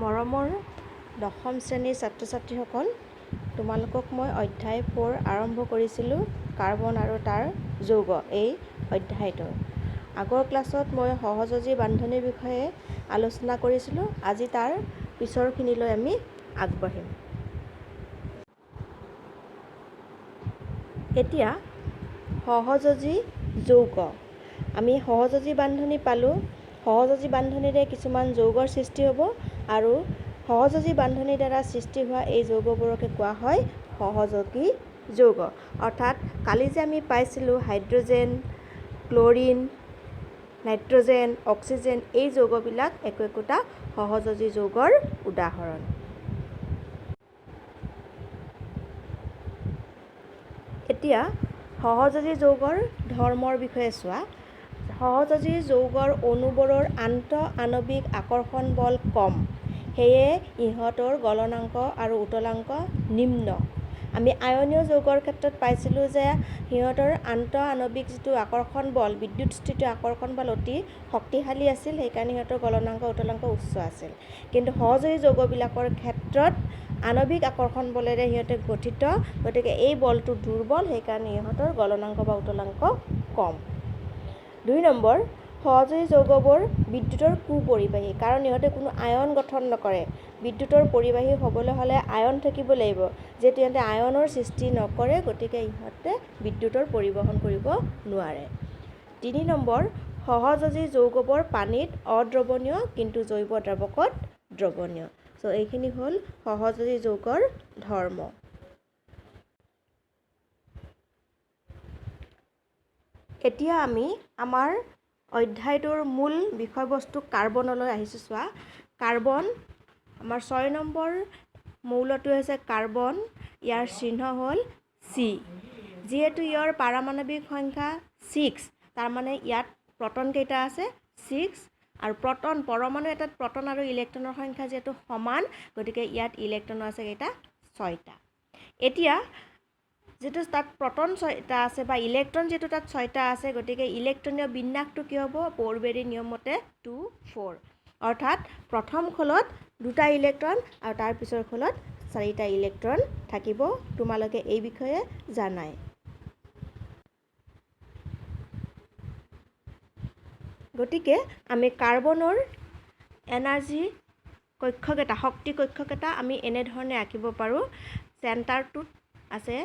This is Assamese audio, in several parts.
মৰমৰ দশম শ্ৰেণীৰ ছাত্ৰ ছাত্ৰীসকল, তোমালোকক মই অধ্যায় 4 আৰম্ভ কৰিছিলোঁ কাৰ্বন আৰু তাৰ যৌগ এই অধ্যায়টোৰ। আগৰ ক্লাছত মই সহযোজী বান্ধনিৰ বিষয়ে আলোচনা কৰিছিলোঁ। আজি তাৰ পিছৰখিনিলৈ আমি আগবাঢ়িম। এতিয়া সহযোজী যৌগ। আমি সহযোজী বান্ধনি পালোঁ। সহযোজী বান্ধনিৰে কিছুমান যৌগৰ সৃষ্টি হ'ব আৰু সহযোজী বান্ধনিৰ দ্বাৰা সৃষ্টি হোৱা এই যৌগবোৰকে কোৱা হয় সহযোগী যৌগ। অৰ্থাৎ কালি যে আমি পাইছিলোঁ হাইড্ৰজেন, ক্লৰিন, নাইট্ৰজেন, অক্সিজেন এই যৌগবিলাক একো একোটা সহযোগী যৌগৰ উদাহৰণ। এতিয়া সহযোগী যৌগৰ ধৰ্মৰ বিষয়ে চোৱা। সহযোগী যৌগৰ অণুবোৰৰ আন্তঃআণৱিক আকৰ্ষণ বল কম, সেয়ে ইহঁতৰ গলনাংক আৰু উতলাংক নিম্ন। আমি আয়নীয় যৌগৰ ক্ষেত্ৰত পাইছিলোঁ যে সিহঁতৰ আন্তঃআণৱিক যিটো আকৰ্ষণ বল, বিদ্যুৎস্থিত আকৰ্ষণ বল অতি শক্তিশালী আছিল, সেইকাৰণে সিহঁতৰ গলনাংক উতলাংক উচ্চ আছিল। কিন্তু সহযোগী যৌগবিলাকৰ ক্ষেত্ৰত আণৱিক আকৰ্ষণ বলেৰে সিহঁতে গঠিত, গতিকে এই বলটো দুৰ্বল, সেইকাৰণে ইহঁতৰ গলনাংক বা উতলাংক কম। 2 নম্বৰ, সহযোগী যৌগবোৰ বিদ্যুতৰ কুপৰিবাহী, কাৰণ ইহঁতে কোনো আয়ন গঠন নকৰে। বিদ্যুতৰ পৰিবাহী হ'বলৈ হ'লে আয়ন থাকিব লাগিব, যিহেতু ইহঁতে আয়নৰ সৃষ্টি নকৰে, গতিকে ইহঁতে বিদ্যুতৰ পৰিবহণ কৰিব নোৱাৰে। 3 নম্বৰ, সহযোগী যৌগবোৰ পানীত অদ্ৰৱণীয় কিন্তু জৈৱ দ্ৰাৱকত দ্ৰৱণীয়। এইখিনি হ'ল সহযোগী যৌগৰ ধৰ্ম। এতিয়া আমি আমাৰ অধ্যায়টোৰ মূল বিষয়বস্তু কাৰ্বনলৈ আহিছোঁ। চোৱা, কাৰ্বন আমাৰ 6 নম্বৰ মৌলটো হৈছে কাৰ্বন, ইয়াৰ চিহ্ন হ'ল C। যিহেতু ইয়াৰ পাৰমাণৱিক সংখ্যা 6, তাৰমানে ইয়াত প্ৰটন কেইটা আছে 6, আৰু পৰমাণু এটাত প্ৰটন আৰু ইলেক্ট্ৰনৰ সংখ্যা যিহেতু সমান, গতিকে ইয়াত ইলেক্ট্ৰন আছে কেইটা 6টা। এতিয়া যিটো তাত প্ৰটন 6টা আছে বা ইলেক্ট্ৰন যিটো তাত 6টা আছে, গতিকে ইলেক্ট্ৰনীয় বিন্যাসটো কি হ'ব? বৰবেৰী নিয়মমতে 2, 4। অৰ্থাৎ প্ৰথম খোলত 2টা ইলেক্ট্ৰন আৰু তাৰ পিছৰ খোলত 4টা ইলেক্ট্ৰন থাকিব। তোমালোকে এই বিষয়ে জানাই। গতিকে আমি কাৰ্বনৰ এনাৰ্জি কক্ষকেইটা, শক্তি কক্ষকেইটা আমি এনেধৰণে আঁকিব পাৰোঁ। চেণ্টাৰটোত আছে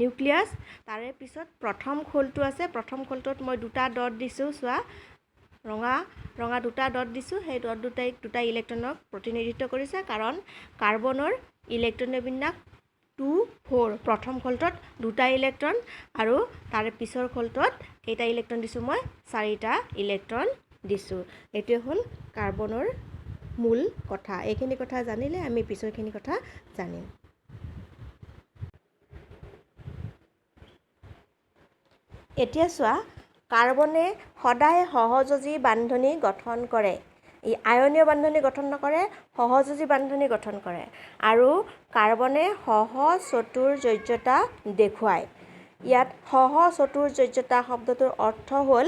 নিউক্লিয়াছ, তাৰে পিছত প্ৰথম খোলটো আছে। প্ৰথম খোলটোত মই 2টা ডট দিছোঁ। চোৱা, ৰঙা 2টা ডট দিছোঁ। সেই ডট দুটাই 2টা ইলেক্ট্ৰনক প্ৰতিনিধিত্ব কৰিছে, কাৰণ কাৰ্বনৰ ইলেক্ট্ৰনীয় বিন্যাস 2, 4। প্ৰথম খোলটোত 2টা ইলেক্ট্ৰন আৰু তাৰে পিছৰ খোলটোত কেইটা ইলেক্ট্ৰন দিছোঁ? মই 4টা ইলেক্ট্ৰন দিছোঁ। এইটোৱে হ'ল কাৰ্বনৰ মূল কথা। এইখিনি কথা জানিলে আমি পিছৰখিনি কথা জানিম। এতিয়া চোৱা, কাৰ্বনে সদায় সহযোজী বান্ধনি গঠন কৰে। ই আয়নীয় বান্ধনি গঠন নকৰে, সহযোজী বান্ধনি গঠন কৰে। আৰু কাৰ্বনে সহচতুৰ্য্যতা দেখুৱায়। ইয়াত সহচতুৰ্য্যতা শব্দটোৰ অৰ্থ হ'ল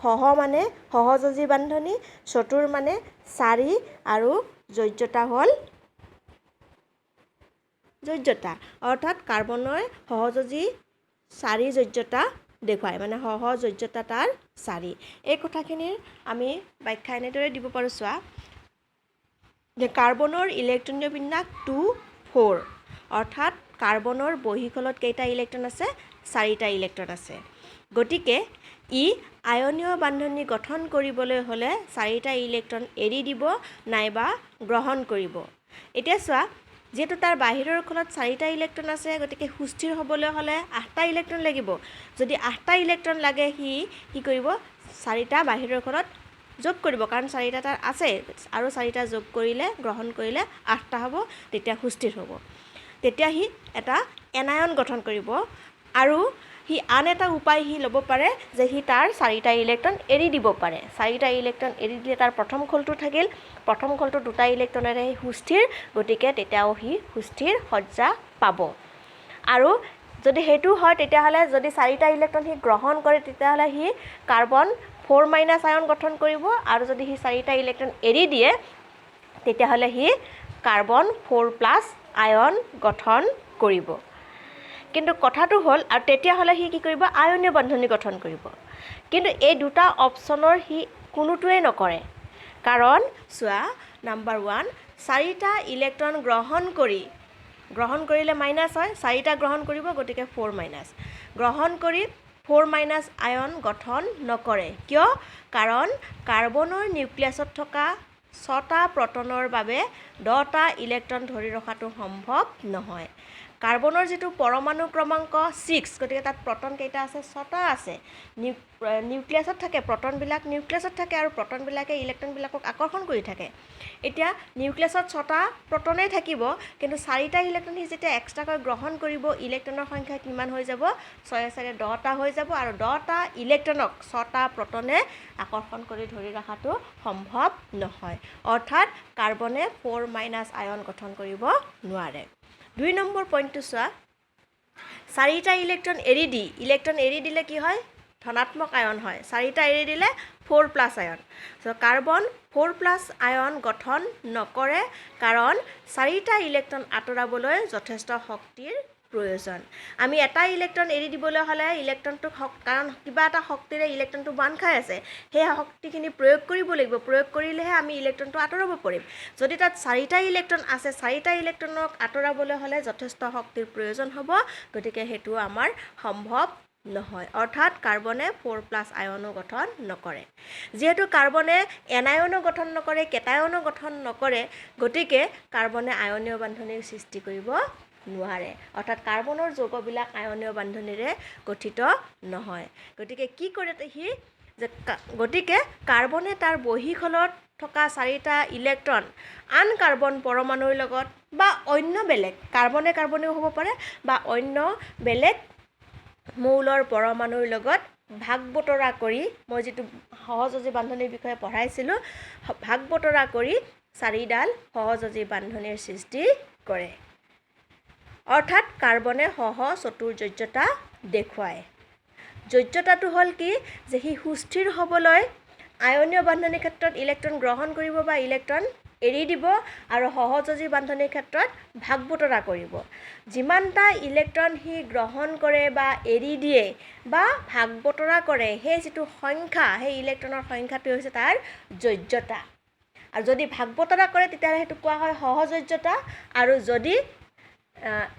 সহ মানে সহযোজী বান্ধনি, চতুৰ মানে 4 আৰু যোজ্যতা হ'ল যোজ্যতা। অৰ্থাৎ কাৰ্বনৰ সহযোজী 4 যোজ্যতা দেখুৱায়, মানে সহযোজ্যতা তাৰ 4। এই কথাখিনিৰ আমি ব্যাখ্যা এনেদৰে দিব পাৰোঁ। চোৱা, যে কাৰ্বনৰ ইলেক্ট্ৰনীয় বিন্যাস 2, 4। অৰ্থাৎ কাৰ্বনৰ বহীখলত কেইটা ইলেক্ট্ৰন আছে? 4টা ইলেক্ট্ৰন আছে। গতিকে ই আয়নীয় বান্ধনি গঠন কৰিবলৈ হ'লে 4টা ইলেক্ট্ৰন এৰি দিব নাইবা গ্ৰহণ কৰিব। এতিয়া চোৱা, যিহেতু তাৰ বাহিৰৰ খোলত 4টা ইলেক্ট্ৰন আছে, গতিকে সুস্থিৰ হ'বলৈ হ'লে 8টা ইলেক্ট্ৰন লাগিব। যদি 8টা ইলেক্ট্ৰন লাগে, সি কি কৰিব? 4টা বাহিৰৰ খোলত যোগ কৰিব, কাৰণ 4টা তাৰ আছে, আৰু 4টা যোগ কৰিলে, গ্ৰহণ কৰিলে 8টা হ'ব, তেতিয়া সুস্থিৰ হ'ব। তেতিয়া সি এটা এনায়ন গঠন কৰিব, আৰু সি আন এটা উপায় সি ল'ব পাৰে যে সি তাৰ 4টা ইলেক্ট্ৰন এৰি দিব পাৰে। 4টা ইলেক্ট্ৰন এৰি দিলে তাৰ প্ৰথম খোলটো থাকিল, প্ৰথম খোলটো 2টা ইলেক্ট্ৰনেৰে সি সুস্থিৰ, গতিকে তেতিয়াও সি সুস্থিৰ সজ্জা পাব। আৰু যদি সেইটো হয়, তেতিয়াহ'লে যদি 4টা ইলেক্ট্ৰন সি গ্ৰহণ কৰে, তেতিয়াহ'লে সি কাৰ্বন 4- আয়ন গঠন কৰিব, আৰু যদি সি 4টা ইলেক্ট্ৰন এৰি দিয়ে, তেতিয়াহ'লে সি কাৰ্বন 4+ আয়ন গঠন কৰিব। কিন্তু কথাটো হ'ল আৰু তেতিয়াহ'লে সি কি কৰিব আয়নীয় বান্ধনি গঠন কৰিব। কিন্তু এই দুটা অপশ্যনৰ সি কোনোটোৱে নকৰে। কাৰণ চোৱা নাম্বাৰ 1 4টা ইলেক্ট্ৰন গ্ৰহণ কৰিলে মাইনাছ হয়, 4টা গ্ৰহণ কৰিব গতিকে 4- গ্ৰহণ কৰি 4- আয়ন গঠন নকৰে। কিয়? কাৰণ কাৰ্বনৰ নিউক্লিয়াছত থকা 6টা প্ৰটনৰ বাবে 10টা ইলেক্ট্ৰন ধৰি ৰখাটো সম্ভৱ নহয়। কাৰ্বনৰ যিটো পৰমাণু ক্ৰমাংক 6 গতিকে তাত প্ৰটন কেইটা আছে 6টা আছে। নিউক্লিয়াছত থাকে, প্ৰটনবিলাক নিউক্লিয়াছত থাকে আৰু প্ৰটনবিলাকে ইলেক্ট্ৰনবিলাকক আকৰ্ষণ কৰি থাকে। এতিয়া নিউক্লিয়াছত 6টা প্ৰটনেই থাকিব, কিন্তু 4টা ইলেক্ট্ৰন সি যেতিয়া এক্সট্ৰাকৈ গ্ৰহণ কৰিব ইলেক্ট্ৰনৰ সংখ্যা কিমান হৈ যাব 6 - 10টা হৈ যাব আৰু 10টা ইলেক্ট্ৰনক 6টা প্ৰটনে আকৰ্ষণ কৰি ধৰি ৰখাটো সম্ভৱ নহয়। অৰ্থাৎ কাৰ্বনে 4- আয়ন গঠন কৰিব নোৱাৰে। 2 নম্বৰ পইণ্টটো চোৱা 4টা ইলেক্ট্ৰন এৰি দিলে কি হয় ধনাত্মক আয়ন হয়, 4টা এৰি দিলে 4+ আয়ন। কাৰ্বন 4+ আয়ন গঠন নকৰে কাৰণ 4টা ইলেক্ট্ৰন আঁতৰাবলৈ যথেষ্ট শক্তিৰ প্ৰয়োজন। আমি এটা ইলেক্ট্ৰন এৰি দিবলৈ হ'লে ইলেক্ট্ৰনটোক কাৰণ কিবা এটা শক্তিৰে ইলেক্ট্ৰনটো বান্ধ খাই আছে, সেই শক্তিখিনি প্ৰয়োগ কৰিব লাগিব, প্ৰয়োগ কৰিলেহে আমি ইলেক্ট্ৰনটো আঁতৰাব পাৰিম। যদি তাত 4টা ইলেক্ট্ৰন আছে, 4টা ইলেক্ট্ৰনক আঁতৰাবলৈ হ'লে যথেষ্ট শক্তিৰ প্ৰয়োজন হ'ব, গতিকে সেইটো আমাৰ সম্ভৱ নহয়। অৰ্থাৎ কাৰ্বনে 4+ আয়নো গঠন নকৰে। যিহেতু কাৰ্বনে এনায়নো গঠন নকৰে, কেটায়নো গঠন নকৰে, গতিকে কাৰ্বনে আয়নীয় বান্ধনিৰ সৃষ্টি কৰিব নোৱাৰে। অৰ্থাৎ কাৰ্বনৰ যৌগবিলাক আয়নীয় বান্ধনিৰে গঠিত নহয়। গতিকে কি কৰে সি গতিকে কাৰ্বনে তাৰ বহীখনত থকা 4টা ইলেক্ট্ৰন আন কাৰ্বন পৰমাণুৰ লগত বা অন্য বেলেগ কাৰ্বনেও হ'ব পাৰে বা অন্য বেলেগ মৌলৰ পৰমাণুৰ লগত ভাগ বতৰা কৰি, মই যিটো সহযোজী বান্ধনিৰ বিষয়ে পঢ়াইছিলোঁ, ভাগ বতৰা কৰি 4ডাল সহযোজী বান্ধনিৰ সৃষ্টি কৰে। অৰ্থাৎ কাৰ্বনে সহচতুৰ্য্যতা দেখুৱায়। যোজ্যতাটো হ'ল কি যে সি সুস্থিৰ হ'বলৈ আয়নীয় বান্ধনিৰ ক্ষেত্ৰত ইলেক্ট্ৰন গ্ৰহণ কৰিব বা ইলেক্ট্ৰন এৰি দিব আৰু সহযোজী বান্ধনিৰ ক্ষেত্ৰত ভাগ বতৰা কৰিব। যিমানটা ইলেক্ট্ৰন সি গ্ৰহণ কৰে বা এৰি দিয়ে বা ভাগ বতৰা কৰে, সেই যিটো সংখ্যা সেই ইলেক্ট্ৰনৰ সংখ্যাটো হৈছে তাৰ যোজ্যতা। আৰু যদি ভাগ বতৰা কৰে তেতিয়াহ'লে সেইটো কোৱা হয় সহযোজ্যতা, আৰু যদি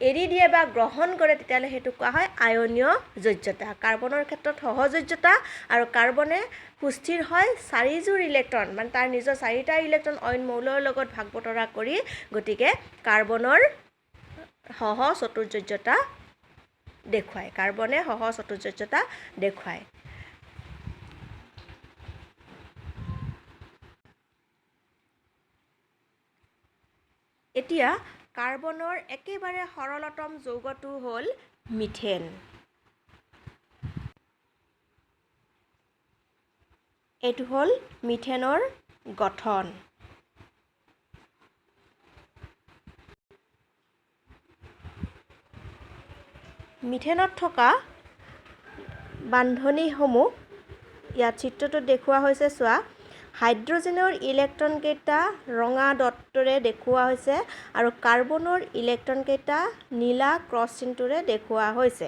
এৰি দিয়ে বা গ্ৰহণ কৰে তেতিয়াহ'লে সেইটো কোৱা হয় আয়নীয় যোজ্যতা। কাৰ্বনৰ ক্ষেত্ৰত সহযোজ্যতা, আৰু কাৰ্বনে সুস্থিৰ হয় 4যোৰ ইলেক্ট্ৰন মানে তাৰ নিজৰ 4টা ইলেক্ট্ৰন অইন মৌলৰ লগত ভাগ বতৰা কৰি, গতিকে কাৰ্বনৰ সহচতুৰ্য্যতা দেখুৱায়। কাৰ্বনে সহচতুৰ্য্যতা দেখুৱায়। এতিয়া কাৰ্বনৰ একেবাৰে সৰলতম যৌগটো হ'ল মিথেন। এইটো হ'ল মিথেনৰ গঠন। মিথেনত থকা বান্ধনিসমূহ ইয়াত চিত্ৰটোত দেখুওৱা হৈছে। চোৱা হাইড্ৰজেনৰ ইলেক্ট্ৰন কেইটা ৰঙা ডটৰে দেখুওৱা হৈছে আৰু কাৰ্বনৰ ইলেক্ট্ৰন কেইটা নীলা ক্ৰছ চিনটোৰে দেখুওৱা হৈছে।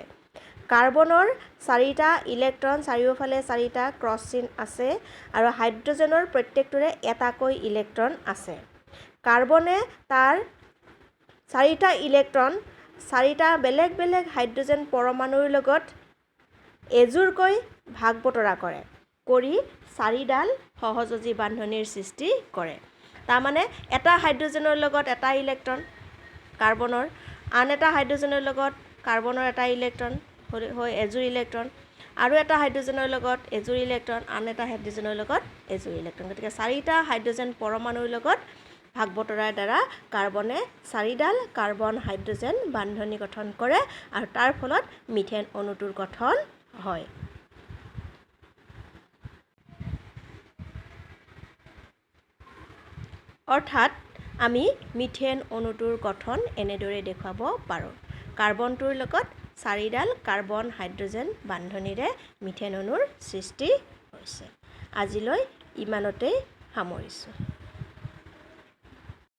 কাৰ্বনৰ 4টা ইলেক্ট্ৰন চাৰিওফালে 4টা ক্ৰছ চিন আছে আৰু হাইড্ৰজেনৰ প্ৰত্যেকটোৰে এটাকৈ ইলেক্ট্ৰন আছে। কাৰ্বনে তাৰ 4টা ইলেক্ট্ৰন 4টা বেলেগ বেলেগ হাইড্ৰজেন পৰমাণুৰ লগত এযোৰকৈ ভাগ বতৰা কৰে, কৰি 4ডাল সহযোজী বান্ধনিৰ সৃষ্টি কৰে। তাৰমানে এটা হাইড্ৰজেনৰ লগত এটা ইলেক্ট্ৰন কাৰ্বনৰ, আন এটা হাইড্ৰজেনৰ লগত কাৰ্বনৰ এটা ইলেক্ট্ৰন হৈ এযোৰ ইলেক্ট্ৰন, আৰু এটা হাইড্ৰজেনৰ লগত এযোৰ ইলেক্ট্ৰন, আন এটা হাইড্ৰজেনৰ লগত এযোৰ ইলেক্ট্ৰন। গতিকে 4টা হাইড্ৰজেন পৰমাণুৰ লগত ভাগ বতৰাৰ দ্বাৰা কাৰ্বনে 4ডাল কাৰ্বন হাইড্ৰজেন বান্ধনি গঠন কৰে আৰু তাৰ ফলত মিথেন অণুটোৰ গঠন হয়। অৰ্থাৎ আমি মিথেন অণুটোৰ গঠন এনেদৰে দেখুৱাব পাৰোঁ। কাৰ্বনটোৰ লগত 4ডাল কাৰ্বন হাইড্ৰজেন বান্ধনিৰে মিথেন অণুৰ সৃষ্টি হৈছে। আজিলৈ ইমানতেই সামৰিছোঁ।